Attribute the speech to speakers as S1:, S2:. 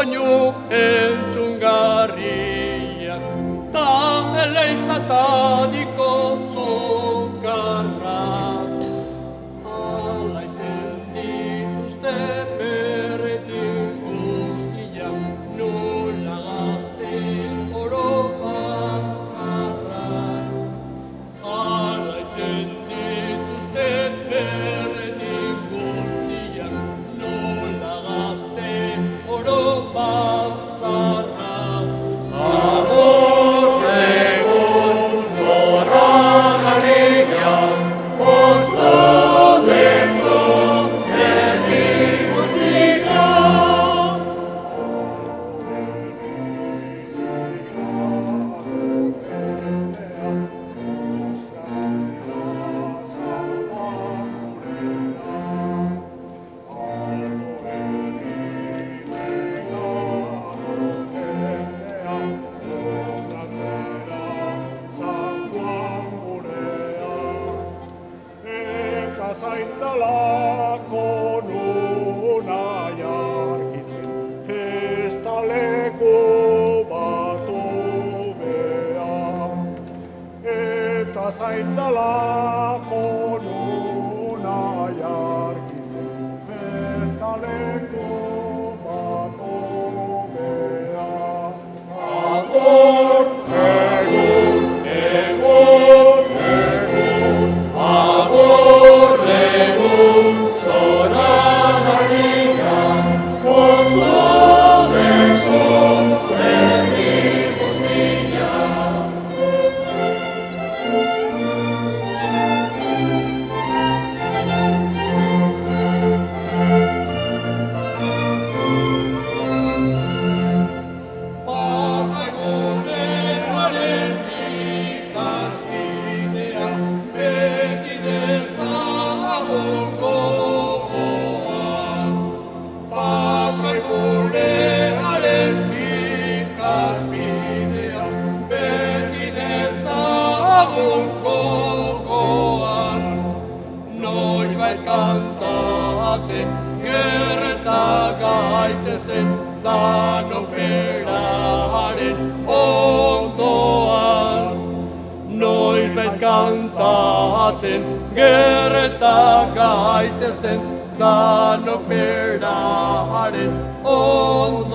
S1: soinu entzungarriak, ta eleizatadiko zukarrak. Alaitzen dituzte berretik guztiak, nola gazte oro bazarrak. Alaitzen dituzte berretik guztiak, nola gazte oro bazarrak. Agur egun zoragarriak, poztu dezu herri guztia.
S2: Zaindalako nuna jarkitzen, festaleko batu behar. Eta zaindalako nuna jarkitzen, festaleko batu behar. Agur, egun, egun, egun, agur, egun, zoragarriak, poztu dezu herri guztia. Patagurrearen ikasbidea, beti dezagun gogoan. Patagurrearen ikasbidea, beti dezagun gogoan. Noizbait kantatzen, gerta gaitezen, danok beraren ondoan. Noizbait kantatzen, gerta gaitezen, danok beraren ondoan.